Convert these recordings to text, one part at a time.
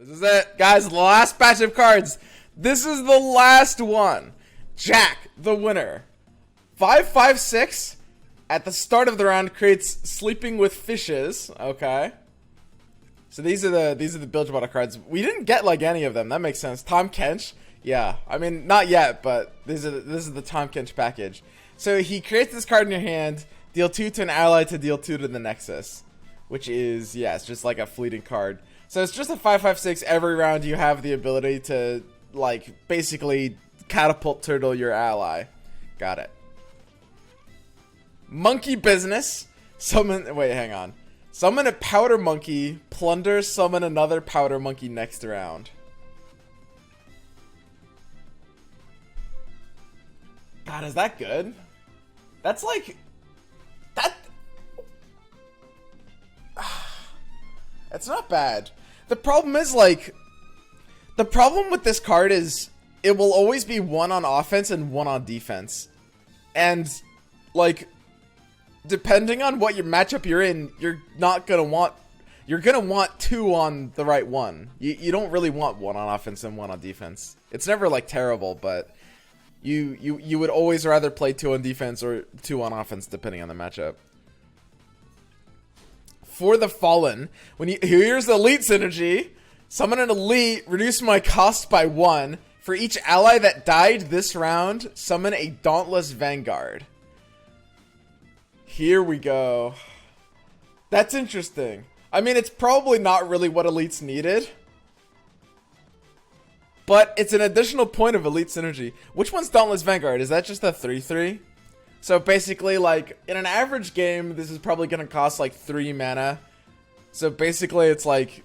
This is it, guys. The last batch of cards. This is the last one. Jack, the winner. 556 at the start of the round creates Sleeping with Fishes. Okay. So these are the Bilge Water cards. We didn't get like any of them. That makes sense. Tom Kench. Yeah. I mean, not yet, but this is the Tom Kench package. So he creates this card in your hand. Deal 2 to an ally to deal 2 to the Nexus. Which is, yeah, it's just like a fleeting card. So it's just a 556. Every round you have the ability to, like, basically catapult turtle your ally. Got it. Monkey Business. Summon, wait, hang on. Summon a powder monkey. Plunder, summon another powder monkey next round. God, is that good? That's like... That... It's not bad. The problem is, like... The problem with this card is... It will always be one on offense and one on defense. And, like... Depending on what your matchup you're in, you're not gonna want... You're gonna want two on the right one. You don't really want one on offense and one on defense. It's never, like, terrible, but... You would always rather play 2 on defense or 2 on offense, depending on the matchup. For the Fallen, here's the Elite Synergy. Summon an Elite, reduce my cost by 1. For each ally that died this round, summon a Dauntless Vanguard. Here we go. That's interesting. I mean, it's probably not really what Elites needed. But it's an additional point of Elite Synergy. Which one's Dauntless Vanguard? Is that just a 3/3? So basically, like, in an average game, this is probably going to cost, like, 3 mana. So basically, it's like...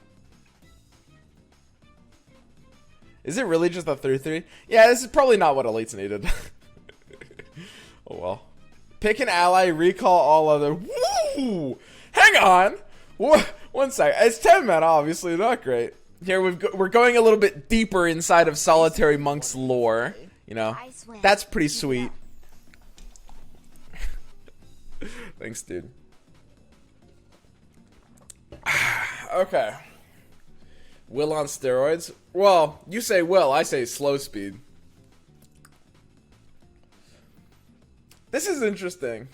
Is it really just a 3/3? Yeah, this is probably not what Elites needed. Oh, well. Pick an ally, recall all other... Woo! Hang on! 1 sec. It's 10 mana, obviously. Not great. Here, we're going a little bit deeper inside of Solitary Monk's lore. You know, that's pretty sweet. Thanks, dude. Okay. Will on steroids? Well, you say will, I say slow speed. This is interesting.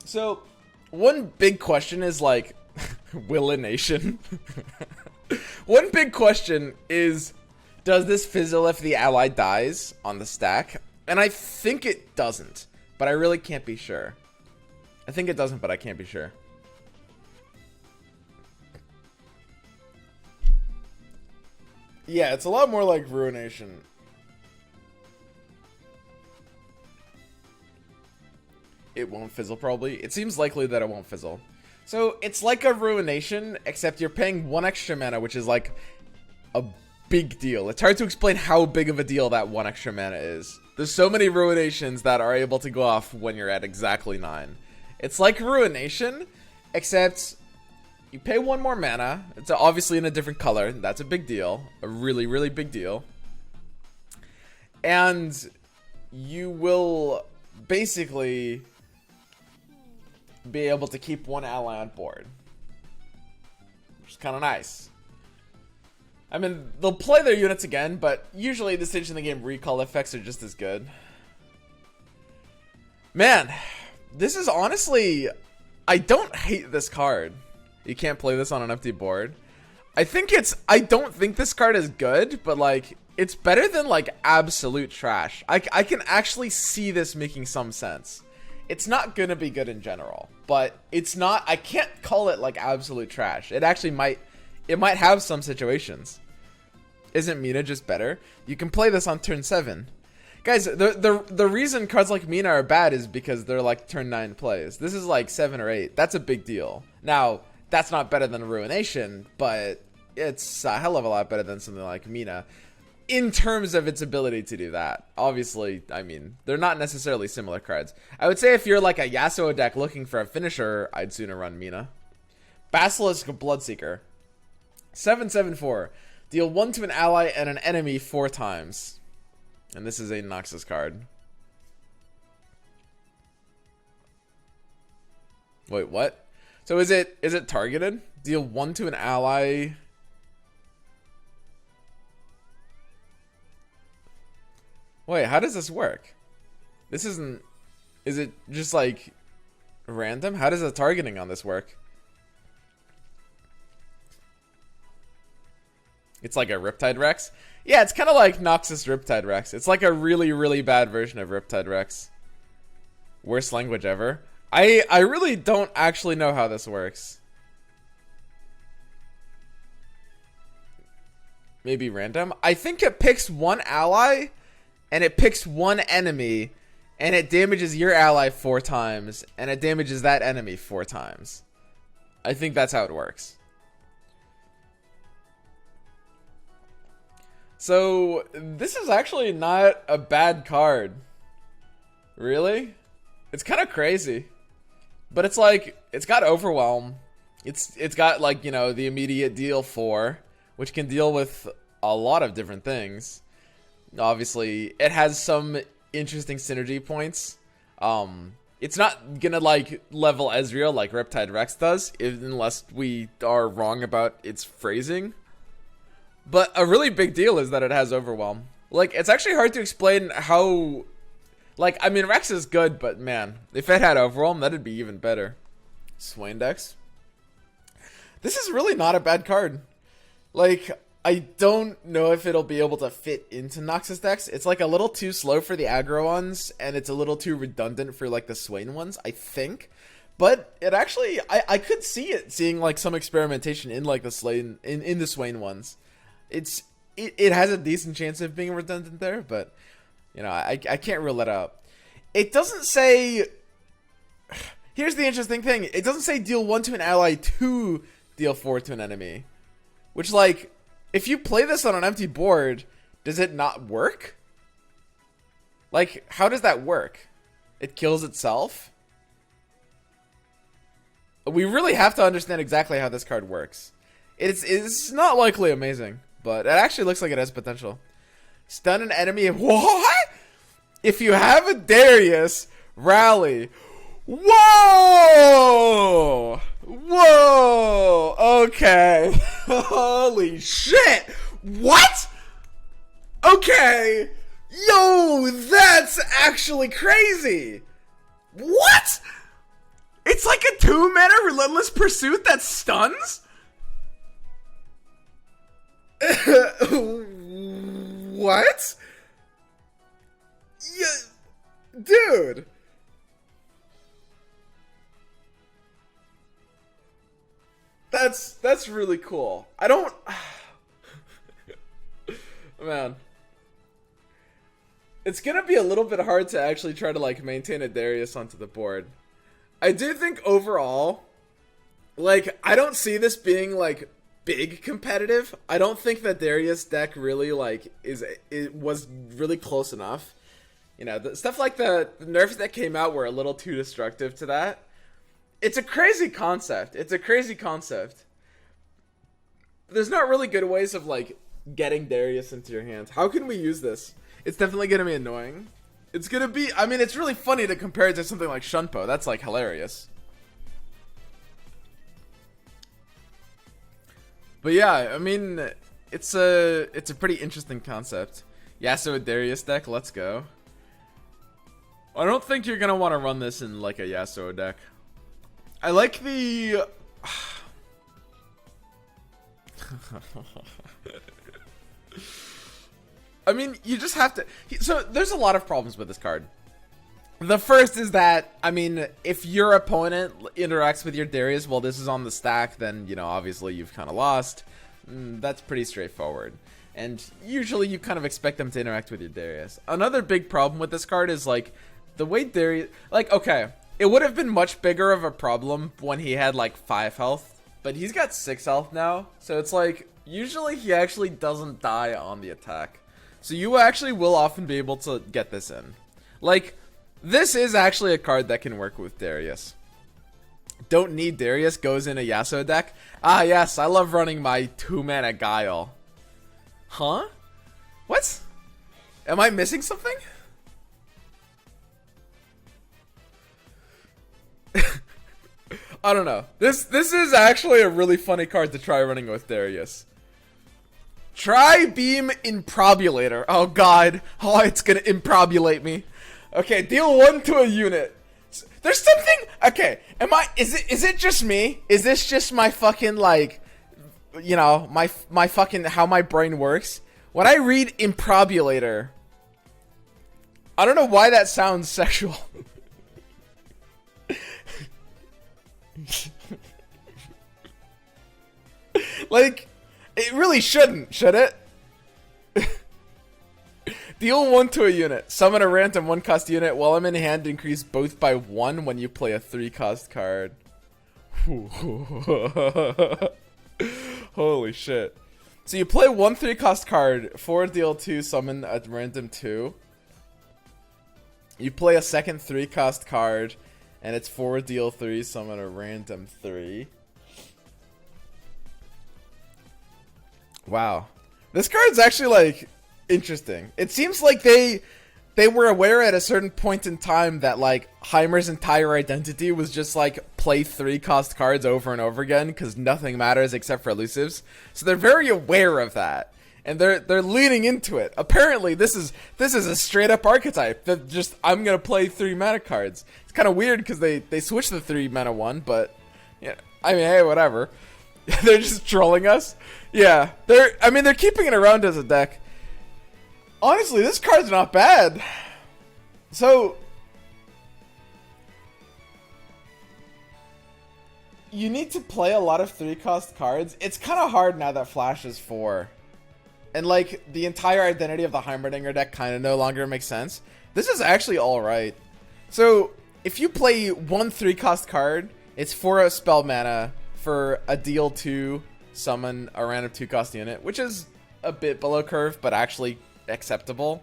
So... One big question is, like, Willination. One big question is, does this fizzle if the ally dies on the stack? And I think it doesn't, but I really can't be sure. I think it doesn't, but I can't be sure. Yeah, it's a lot more like Ruination. It won't fizzle, probably. It seems likely that it won't fizzle. So, it's like a Ruination, except you're paying 1 extra mana, which is like a big deal. It's hard to explain how big of a deal that 1 extra mana is. There's so many Ruinations that are able to go off when you're at exactly 9. It's like Ruination, except you pay 1 more mana. It's obviously in a different color. That's a big deal. A really, really big deal. And you will basically... be able to keep 1 ally on board, which is kind of nice. I mean, they'll play their units again, but usually at this stage in the game, recall effects are just as good. Man, this is honestly... I don't hate this card. You can't play this on an empty board. I don't think this card is good, but, like, it's better than, like, absolute trash. I can actually see this making some sense. It's not gonna be good in general, but it's not... I can't call it, like, absolute trash. It actually might... It might have some situations. Isn't Mina just better? You can play this on turn 7. Guys, the reason cards like Mina are bad is because they're, like, turn 9 plays. This is, like, 7 or 8. That's a big deal. Now, that's not better than Ruination, but it's a hell of a lot better than something like Mina. In terms of its ability to do that. Obviously, I mean, they're not necessarily similar cards. I would say if you're like a Yasuo deck looking for a finisher, I'd sooner run Mina. Basilisk Bloodseeker. 7/7/4. Deal 1 to an ally and an enemy 4 times. And this is a Noxus card. Wait, what? So is it targeted? Deal 1 to an ally. Wait, how does this work? This isn't... Is it just like random? How does the targeting on this work? It's like a Riptide Rex? Yeah, it's kind of like Noxus Riptide Rex. It's like a really, really bad version of Riptide Rex. Worst language ever. I really don't actually know how this works. Maybe random? I think it picks one ally, and it picks one enemy, and it damages your ally 4 times, and it damages that enemy 4 times. I think that's how it works. So, this is actually not a bad card. Really? It's kind of crazy. But it's like, it's got Overwhelm. It's got like, you know, the immediate deal 4, which can deal with a lot of different things. Obviously, it has some interesting synergy points. It's not gonna like level Ezreal like Riptide Rex does, unless we are wrong about its phrasing. But a really big deal is that it has Overwhelm. Like, it's actually hard to explain how... Like, I mean, Rex is good, but man, if it had Overwhelm, that'd be even better. Swain Dex. This is really not a bad card. Like, I don't know if it'll be able to fit into Noxus decks. It's like a little too slow for the aggro ones, and it's a little too redundant for like the Swain ones, I think. But it actually, I could see it seeing like some experimentation in like the Swain, in the Swain ones. It has a decent chance of being redundant there, but you know, I can't rule that out. It doesn't say... Here's the interesting thing. It doesn't say deal 1 to an ally to deal 4 to an enemy. Which, like, if you play this on an empty board, does it not work? Like, how does that work? It kills itself? We really have to understand exactly how this card works. It's not likely amazing, but it actually looks like it has potential. Stun an enemy. What? If you have a Darius, rally. Whoa! Whoa! Okay. Holy shit! What? Okay. Yo, that's actually crazy. What? It's like a 2-mana Relentless Pursuit that stuns? What? Yeah, dude. That's really cool. I don't... Man. It's gonna be a little bit hard to actually try to like maintain a Darius onto the board. I do think overall, like, I don't see this being like big competitive. I don't think that Darius deck really like it was really close enough. You know, the stuff like the nerfs that came out were a little too destructive to that. It's a crazy concept. It's a crazy concept. There's not really good ways of like getting Darius into your hands. How can we use this? It's definitely gonna be annoying. It's gonna be, I mean, it's really funny to compare it to something like Shunpo. That's like hilarious. But yeah, I mean, it's a pretty interesting concept. Yasuo Darius deck, let's go. I don't think you're gonna want to run this in like a Yasuo deck. I like the... I mean, you just have to... So, there's a lot of problems with this card. The first is that, I mean, if your opponent interacts with your Darius while this is on the stack, then, you know, obviously you've kind of lost. That's pretty straightforward. And usually you kind of expect them to interact with your Darius. Another big problem with this card is, like, the way Darius... Like, okay, it would have been much bigger of a problem when he had, like, 5 health. But he's got 6 health now. So it's like, usually he actually doesn't die on the attack. So you actually will often be able to get this in. Like, this is actually a card that can work with Darius. Don't need Darius goes in a Yasuo deck. Ah, yes, I love running my 2-mana Guile. Huh? What? Am I missing something? I don't know. This is actually a really funny card to try running with Darius. Tri-beam Improbulator. Oh god. Oh, it's gonna improbulate me. Okay, deal 1 to a unit. There's something. Okay, is it just me? Is this just my fucking, like, you know, my fucking how my brain works? When I read Improbulator, I don't know why that sounds sexual. Like, it really shouldn't, should it? Deal 1 to a unit. Summon a random 1-cost unit. While I'm in hand, increase both by 1 when you play a 3-cost card. Holy shit. So you play 1 3-cost card, 4 deal 2, summon a random 2. You play a second 3-cost card, and it's 4 deal 3, summon a random 3. Wow. This card's actually, like, interesting. It seems like they were aware at a certain point in time that, like, Heimer's entire identity was just, like, play 3-cost cards over and over again because nothing matters except for elusives. So they're very aware of that, and they're leaning into it. Apparently, this is a straight up archetype that just, I'm gonna play 3 mana cards. It's kind of weird because they switched the 3 mana one, but yeah, I mean, hey, whatever. They're just trolling us. Yeah, they're keeping it around as a deck. Honestly, this card's not bad. So, you need to play a lot of 3-cost cards. It's kind of hard now that Flash is 4. And, like, the entire identity of the Heimerdinger deck kind of no longer makes sense. This is actually alright. So, if you play 1 3-cost card, it's 4 spell mana for a deal 2, summon a random 2-cost unit, which is a bit below curve, but actually acceptable.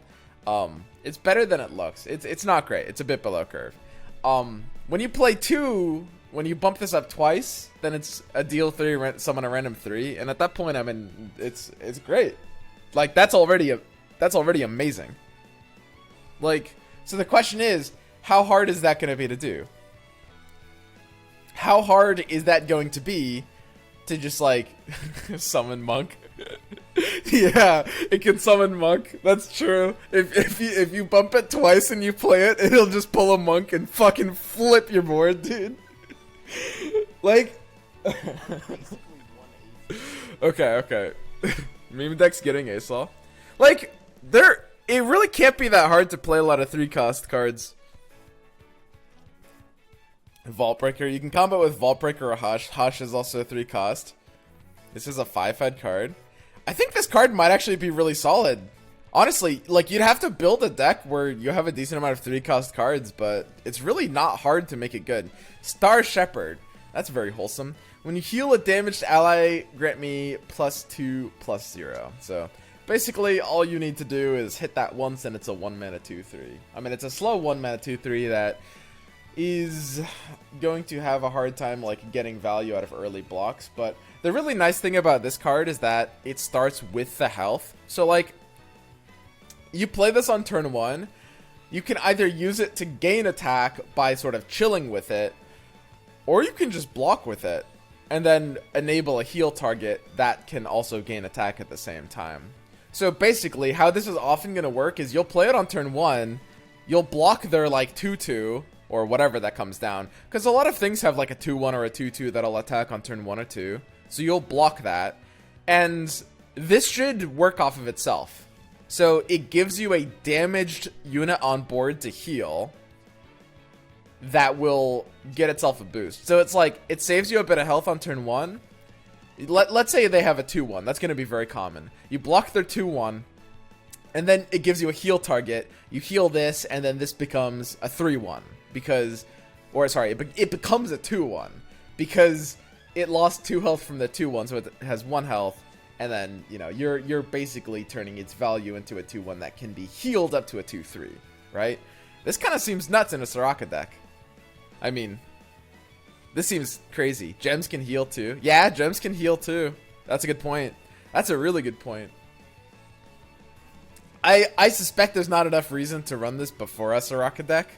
It's better than it looks. It's not great. It's a bit below curve. When you play 2, when you bump this up twice, then it's a deal 3, summon a random 3, and at that point, I mean, it's great. Like, that's already amazing. Like, so the question is, how hard is that going to be to do? How hard is that going to be to just, like, summon Monk? Yeah, it can summon Monk. That's true. If you bump it twice and you play it, it'll just pull a Monk and fucking flip your board, dude. Like, okay. Meme deck's getting ASOL. Like, it really can't be that hard to play a lot of 3-cost cards. Vault Breaker. You can combo with Vault Breaker or Hush. Hush is also a 3-cost. This is a 5-head card. I think this card might actually be really solid. Honestly, like, you'd have to build a deck where you have a decent amount of 3-cost cards, but it's really not hard to make it good. Star Shepherd. That's very wholesome. When you heal a damaged ally, grant me +2/+0. So, basically, all you need to do is hit that once, and it's a 1-mana 2/3. I mean, it's a slow 1-mana 2/3 that is going to have a hard time, like, getting value out of early blocks, but the really nice thing about this card is that it starts with the health. So, like, you play this on turn 1, you can either use it to gain attack by sort of chilling with it, or you can just block with it, and then enable a heal target that can also gain attack at the same time. So basically, how this is often going to work is you'll play it on turn 1, you'll block their, like, 2/2, or whatever that comes down, because a lot of things have, like, a 2/1 or a 2/2 that'll attack on turn 1 or 2, so you'll block that, and this should work off of itself. So it gives you a damaged unit on board to heal that will get itself a boost. So it's like, it saves you a bit of health on turn 1. Let's say they have a 2/1. That's going to be very common. You block their 2/1, and then it gives you a heal target. You heal this, and then this becomes a 3/1. Because, or sorry, it becomes a 2/1. Because it lost 2 health from the 2/1, so it has 1 health. And then, you know, you're basically turning its value into a 2/1 that can be healed up to a 2/3, right? This kind of seems nuts in a Soraka deck. I mean, this seems crazy. Gems can heal too. Yeah, gems can heal too. That's a good point. That's a really good point. I suspect there's not enough reason to run this before a Soraka deck.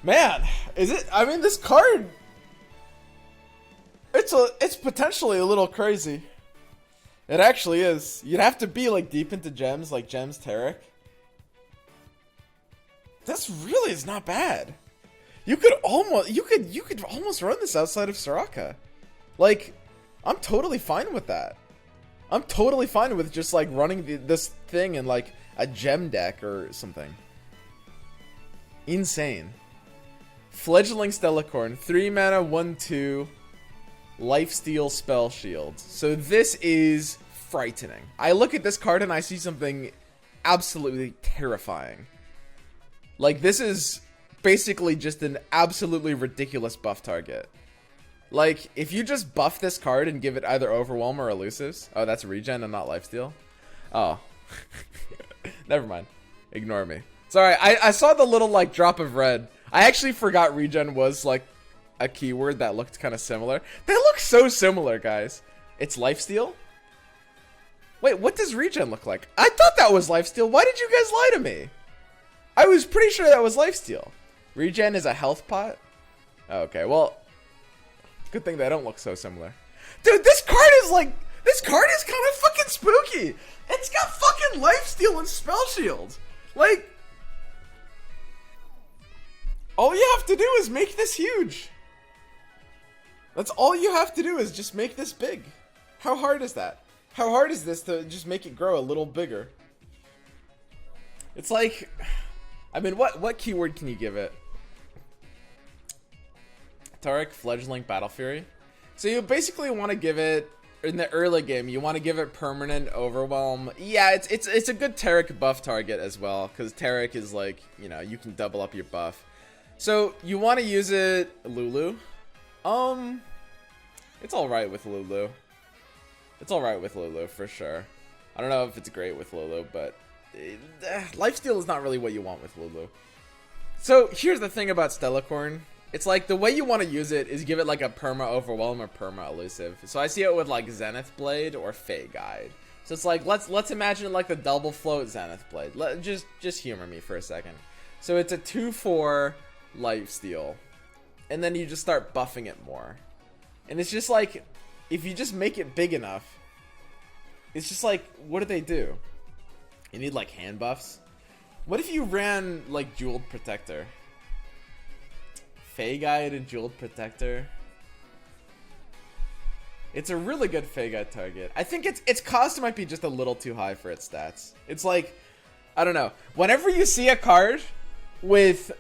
Man, is it? I mean, this card, it's potentially a little crazy. It actually is. You'd have to be like deep into gems, like Gems Tarek. This really is not bad. You could almost run this outside of Soraka. Like, I'm totally fine with that. I'm totally fine with just like running this thing in like a gem deck or something. Insane. Fledgling Stellacorn, 3 mana, 1/2, lifesteal, spell shield. So this is frightening. I look at this card and I see something absolutely terrifying. Like, this is basically just an absolutely ridiculous buff target. Like, if you just buff this card and give it either Overwhelm or Elusives. Oh, that's regen and not lifesteal? Oh. Never mind. Ignore me. Sorry, I saw the little, like, drop of red. I actually forgot regen was, like, a keyword that looked kind of similar. They look so similar, guys. It's lifesteal? Wait, what does regen look like? I thought that was lifesteal. Why did you guys lie to me? I was pretty sure that was lifesteal. Regen is a health pot? Okay, well, good thing they don't look so similar. Dude, this card is kind of fucking spooky. It's got fucking lifesteal and spell shield. Like, all you have to do is make this huge. That's all you have to do is just make this big. How hard is that? How hard is this to just make it grow a little bigger? It's like, I mean, what keyword can you give it? Tarek, Fledgling, Battle Fury. So you basically want to give it, in the early game, you want to give it permanent Overwhelm. Yeah, it's a good Tarek buff target as well, because Tarek is like, you know, you can double up your buff. So you want to use it, Lulu. It's alright with Lulu. It's alright with Lulu, for sure. I don't know if it's great with Lulu, but lifesteal is not really what you want with Lulu. So here's the thing about Stellacorn. It's like, the way you want to use it is give it like a perma Overwhelm or perma Elusive. So I see it with like Zenith Blade or Fey Guide. So it's like, let's imagine like the double float Zenith Blade. Just humor me for a second. So it's a 2/4 lifesteal, and then you just start buffing it more. And it's just like, if you just make it big enough, it's just like, what do they do? You need like hand buffs. What if you ran like Jeweled Protector? Fey Guide and Jeweled Protector. It's a really good Fey Guide target. I think its cost might be just a little too high for its stats. It's like, I don't know. Whenever you see a card with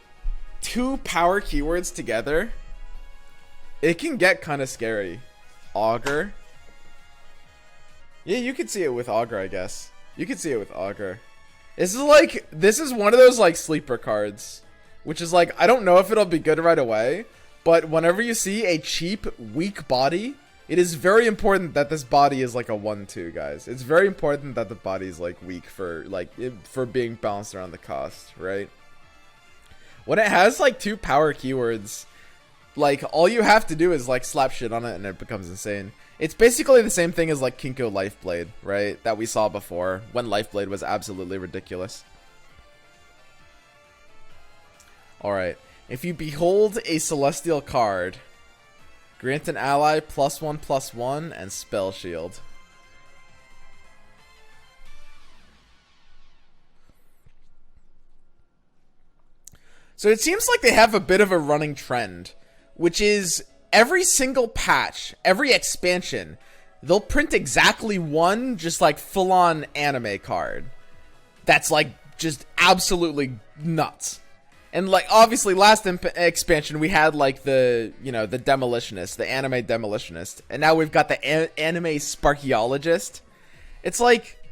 2 power keywords together, it can get kind of scary. Augur. Yeah, you could see it with Augur, I guess. You could see it with Augur. This is one of those like sleeper cards. Which is like, I don't know if it'll be good right away, but whenever you see a cheap, weak body, it is very important that this body is like a 1/2, guys. It's very important that the body is like weak for being balanced around the cost, right? When it has like 2 power keywords, like all you have to do is like slap shit on it and it becomes insane. It's basically the same thing as like Kinko Lifeblade, right? That we saw before when Lifeblade was absolutely ridiculous. Alright, if you behold a celestial card, grant an ally +1/+1 and spell shield. So it seems like they have a bit of a running trend, which is every single patch, every expansion, they'll print exactly one just like full-on anime card. That's like just absolutely nuts. And like, obviously, last expansion, we had like the, you know, the Demolitionist, the anime Demolitionist. And now we've got the anime Sparkyologist. It's like,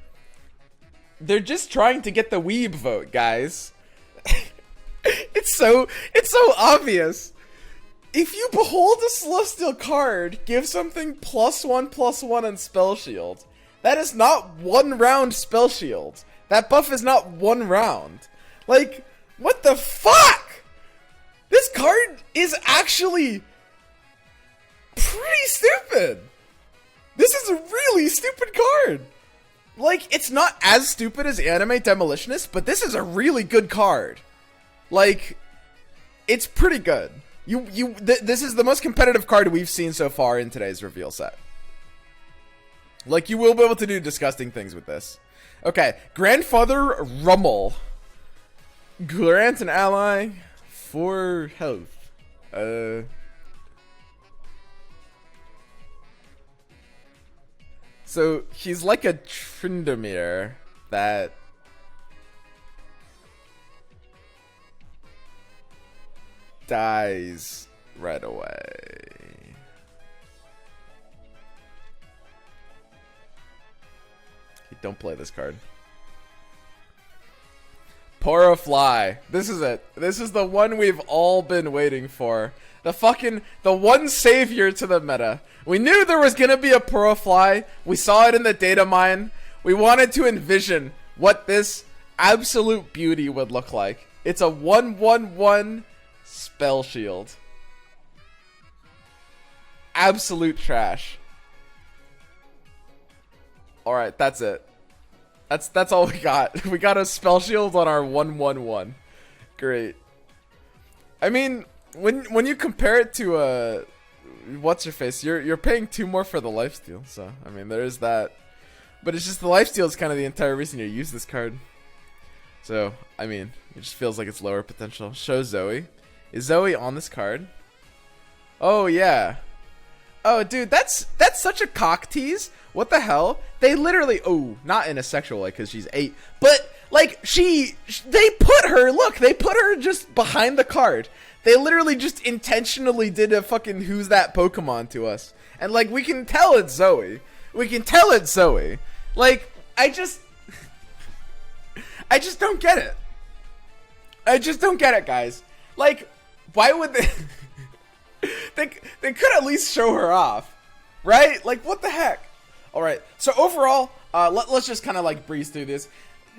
they're just trying to get the weeb vote, guys. It's so obvious. If you behold a celestial card, give something +1/+1 and spell shield. That is not 1 round spell shield. That buff is not 1 round. Like, what the fuck? This card is actually pretty stupid. This is a really stupid card. Like, it's not as stupid as Anime Demolitionist, but this is a really good card. Like, it's pretty good. This is the most competitive card we've seen so far in today's reveal set. Like, you will be able to do disgusting things with this. Okay, Grandfather Rummel. Grant an ally for health. So he's like a Tryndamere that dies right away. Don't play this card. Porofly. This is it. This is the one we've all been waiting for. The one savior to the meta. We knew there was gonna be a Porofly. We saw it in the data mine. We wanted to envision what this absolute beauty would look like. It's a 1/1/1 spell shield. Absolute trash. Alright, that's it. That's all we got. We got a spell shield on our 1/1/1. Great. I mean, when you compare it to what's her face, you're paying 2 more for the lifesteal. So I mean, there is that. But it's just the lifesteal is kind of the entire reason you use this card. So I mean, it just feels like it's lower potential. Show Zoe. Is Zoe on this card? Oh yeah. Oh dude, that's such a cock tease. What the hell? They literally, oh, not in a sexual way because she's 8, but like they put her just behind the card. They literally just intentionally did a fucking who's that Pokemon to us. And like, we can tell it's Zoe. We can tell it's Zoe. Like, I just don't get it. I just don't get it, guys. Like, why would they they could at least show her off, right? Like, what the heck? All right, so overall, let's just kind of like breeze through this.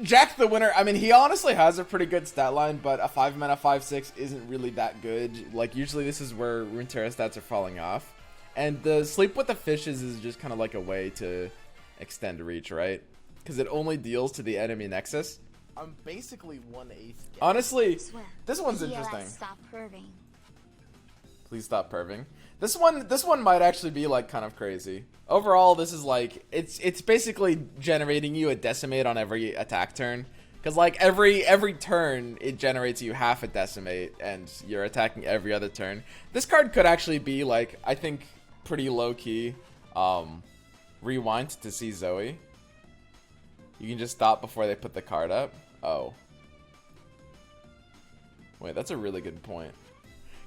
Jack the Winner, I mean, he honestly has a pretty good stat line, but a 5-mana 5/6 isn't really that good. Like, usually this is where Runeterra stats are falling off. And the Sleep with the Fishes is just kind of like a way to extend reach, right? Because it only deals to the enemy nexus. I'm basically 1/8. Honestly, this one's interesting. Stop perving. Please stop perving. This one might actually be like kind of crazy. Overall, this is like it's basically generating you a decimate on every attack turn, because like every turn it generates you half a decimate, and you're attacking every other turn. This card could actually be like, I think, pretty low key. Rewind to see Zoe. You can just stop before they put the card up. Oh, wait, that's a really good point.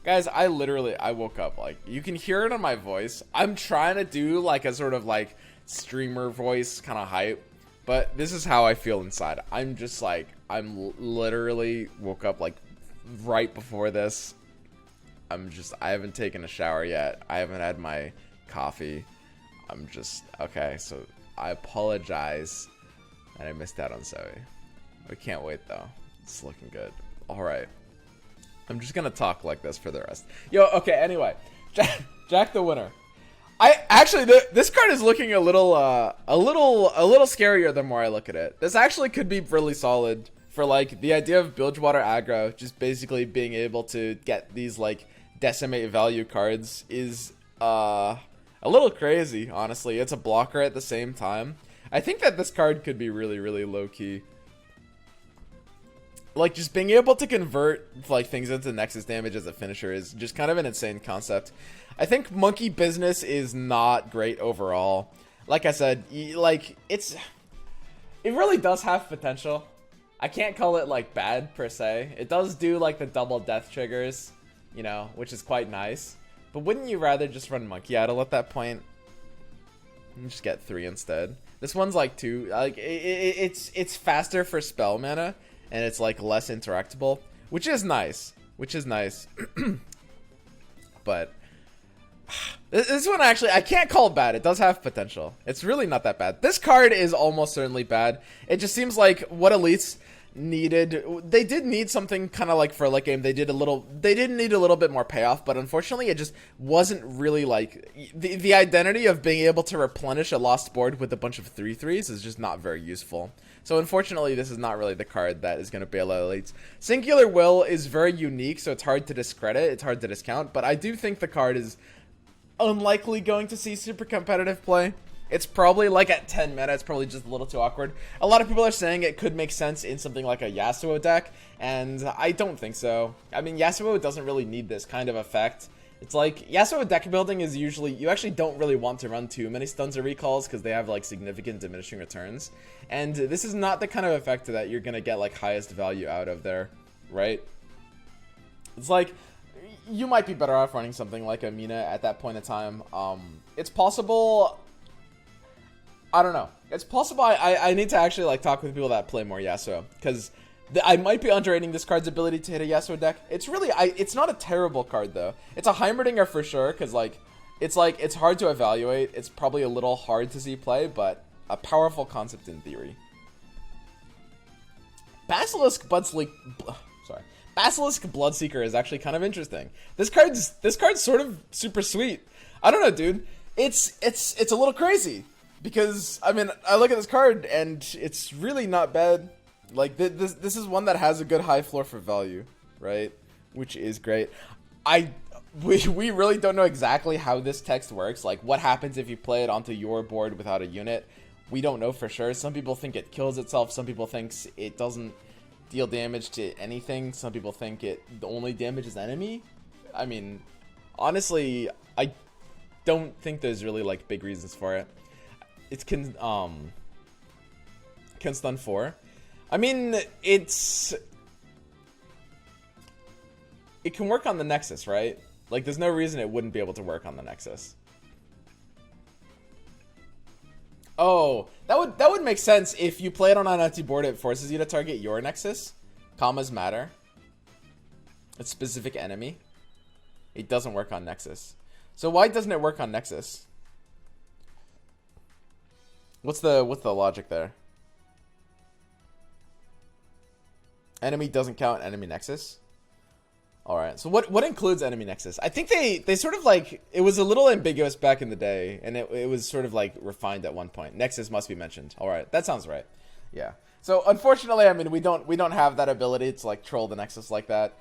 Guys, I woke up, like, you can hear it on my voice. I'm trying to do, like, a sort of, like, streamer voice kind of hype. But this is how I feel inside. I'm just, like, literally woke up, like, right before this. I haven't taken a shower yet. I haven't had my coffee. Okay, so I apologize that I missed out on Zoe. We can't wait, though. It's looking good. Alright. I'm just gonna talk like this for the rest. Yo, okay, anyway. Jack the Winner. This card is looking a little scarier the more I look at it. This actually could be really solid for, like, the idea of Bilgewater aggro, just basically being able to get these, like, decimate value cards is, a little crazy, honestly. It's a blocker at the same time. I think that this card could be really, really low-key. Like, just being able to convert, like, things into Nexus damage as a finisher is just kind of an insane concept. I think Monkey Business is not great overall. Like I said, like, it really does have potential. I can't call it, like, bad, per se. It does do, like, the double death triggers, you know, which is quite nice. But wouldn't you rather just run Monkey Idol at that point? And just get 3 instead. This one's, like, 2. Like, it's faster for spell mana. And it's, like, less interactable, which is nice. But this one, actually, I can't call it bad. It does have potential. It's really not that bad. This card is almost certainly bad. It just seems like what elites they did need something kind of like for a late game. They did need a little bit more payoff, but unfortunately it just wasn't really like the identity of being able to replenish a lost board with a bunch of 3/3s is just not very useful. So unfortunately this is not really the card that is going to bail out elites. Singular Will is very unique, so it's hard to discredit, it's hard to discount, but I do think the card is unlikely going to see super competitive play. It's probably like at 10 meta, it's probably just a little too awkward. A lot of people are saying it could make sense in something like a Yasuo deck, and I don't think so. I mean, Yasuo doesn't really need this kind of effect. It's like, Yasuo deck building is usually, you actually don't really want to run too many stuns or recalls because they have like significant diminishing returns. And this is not the kind of effect that you're gonna get like highest value out of there, right? It's like, you might be better off running something like a Mina at that point in time. It's possible, I don't know. It's possible I need to actually like talk with people that play more Yasuo, because I might be underrating this card's ability to hit a Yasuo deck. It's really, it's not a terrible card though. It's a Heimerdinger for sure, because it's hard to evaluate. It's probably a little hard to see play, but a powerful concept in theory. Basilisk Bloodseeker is actually kind of interesting. This card's sort of super sweet. I don't know, dude. It's a little crazy. Because, I mean, I look at this card, and it's really not bad. Like, this is one that has a good high floor for value, right? Which is great. We really don't know exactly how this text works. Like, what happens if you play it onto your board without a unit? We don't know for sure. Some people think it kills itself. Some people think it doesn't deal damage to anything. Some people think it only damages enemy. I mean, honestly, I don't think there's really, like, big reasons for it. It can stun 4. I mean, it can work on the Nexus, right? Like, there's no reason it wouldn't be able to work on the Nexus. Oh, that would make sense if you play it on an empty board. It forces you to target your Nexus. Commas matter. It's specific enemy. It doesn't work on Nexus. So why doesn't it work on Nexus? What's the logic there? Enemy doesn't count enemy Nexus. All right. So what includes enemy Nexus? I think they sort of like, it was a little ambiguous back in the day, and it was sort of like refined at one point. Nexus must be mentioned. All right. That sounds right. Yeah. So unfortunately, I mean, we don't have that ability to like troll the Nexus like that.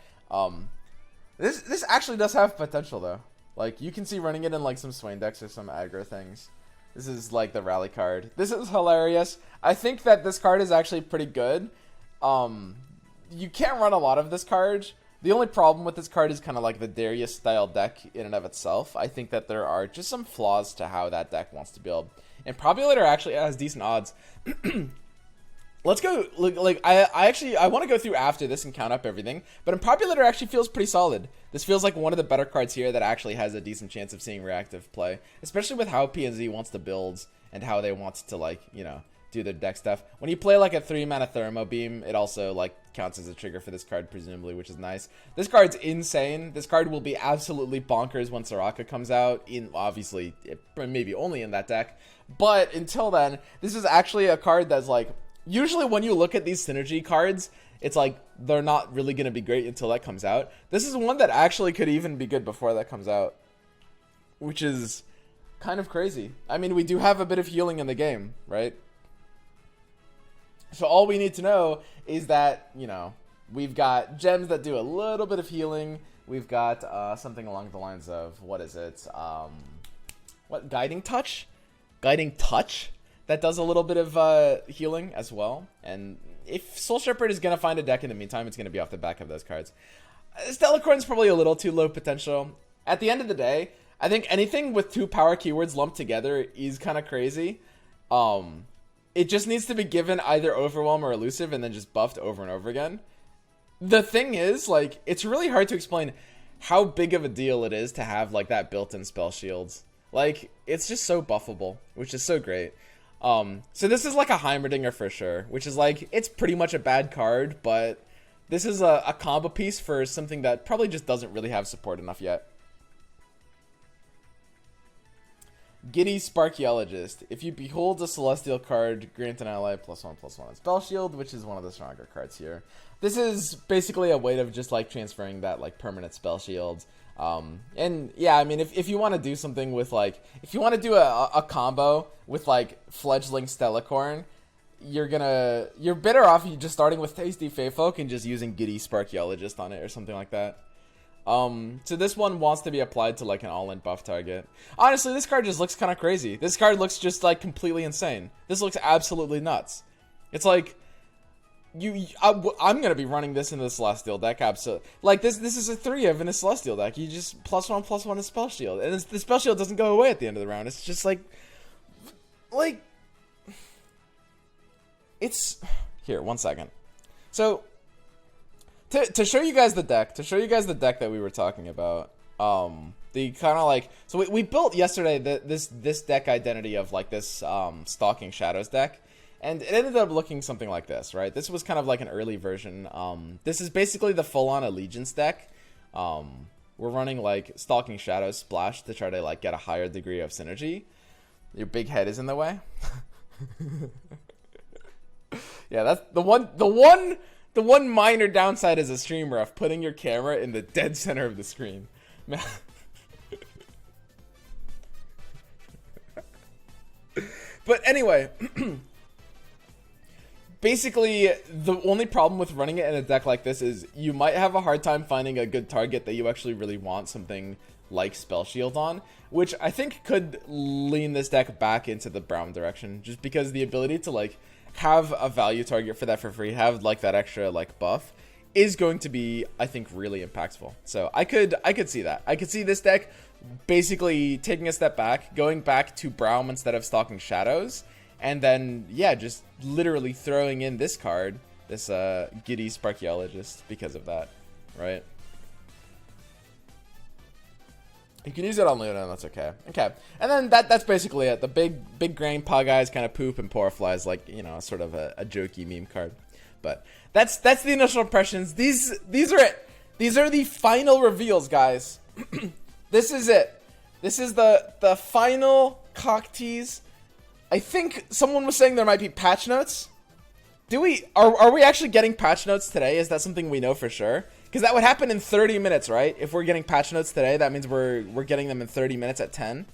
This actually does have potential though. Like, you can see running it in like some Swain decks or some aggro things. This is like the rally card. This is hilarious. I think that this card is actually pretty good. You can't run a lot of this card. The only problem with this card is kind of like the Darius style deck in and of itself. I think that there are just some flaws to how that deck wants to build. And Populator actually has decent odds. Let's go, like, I want to go through after this and count up everything, but Impopulator actually feels pretty solid. This feels like one of the better cards here that actually has a decent chance of seeing reactive play, especially with how PNZ wants to build and how they want to, like, you know, do their deck stuff. When you play, like, a 3-mana Thermo Beam, it also, like, counts as a trigger for this card, presumably, which is nice. This card's insane. This card will be absolutely bonkers when Soraka comes out, obviously, maybe only in that deck, but until then, this is actually a card that's, like, usually when you look at these synergy cards, it's like they're not really going to be great until that comes out. This is one that actually could even be good before that comes out, which is kind of crazy. I mean, we do have a bit of healing in the game, right? So all we need to know is that, you know, we've got gems that do a little bit of healing. We've got something along the lines of, what is it? What, Guiding Touch? Guiding Touch? That does a little bit of healing as well. And if Soul Shepherd is going to find a deck in the meantime, it's going to be off the back of those cards. Stellacorn's probably a little too low potential. At the end of the day, I think anything with 2 power keywords lumped together is kind of crazy. It just needs to be given either Overwhelm or Elusive and then just buffed over and over again. The thing is, like, it's really hard to explain how big of a deal it is to have, like, that built-in spell shields. Like, it's just so buffable, which is so great. So this is like a Heimerdinger for sure, which is like, it's pretty much a bad card, but this is a combo piece for something that probably just doesn't really have support enough yet. Giddy Sparkeologist. If you behold a celestial card, grant an ally +1/+1 on spell shield, which is one of the stronger cards here. This is basically a way of just like transferring that like permanent spell shield. And yeah, I mean, if you want to do something with like, if you want to do a combo with like Fledgling Stellacorn, you're better off you just starting with Tasty Feyfolk and just using Giddy Sparkeologist on it or something like that. So this one wants to be applied to like an all-in buff target. Honestly, this card just looks kind of crazy. This card looks just like completely insane. This looks absolutely nuts. It's like I'm gonna be running this in the Celestial deck. Absolutely, like this is a 3-of in a Celestial deck. You just +1/+1 a spell shield, and the spell shield doesn't go away at the end of the round. It's just like it's here. 1 second. So. To show you guys the deck, that we were talking about, the kind of like, so we built yesterday this deck identity of like this Stalking Shadows deck, and it ended up looking something like this, right? This was kind of like an early version. This is basically the full-on Allegiance deck. We're running like Stalking Shadows Splash to try to like get a higher degree of synergy. Your big head is in the way. Yeah, that's the one minor downside as a streamer of putting your camera in the dead center of the screen. But anyway, basically, the only problem with running it in a deck like this is you might have a hard time finding a good target that you actually really want something like Spell Shield on, which I think could lean this deck back into the brown direction, just because the ability to like have a value target for that for free, have like that extra like buff, is going to be, I think, really impactful. So I could see that. I could see this deck basically taking a step back, going back to Braum instead of Stalking Shadows, and then yeah, just literally throwing in this card, this Giddy Sparkeologist, because of that, right? You can use it on Luna, and that's okay. Okay, and then that's basically it. The big grain pug eyes kind of poop and Porifly is like, you know, sort of a jokey meme card. But that's the initial impressions. These are it. These are the final reveals, guys. This is it. This is the final cock tease. I think someone was saying there might be patch notes. Are we actually getting patch notes today? Is that something we know for sure? Because that would happen in 30 minutes, right? If we're getting patch notes today, that means we're getting them in 30 minutes at 10.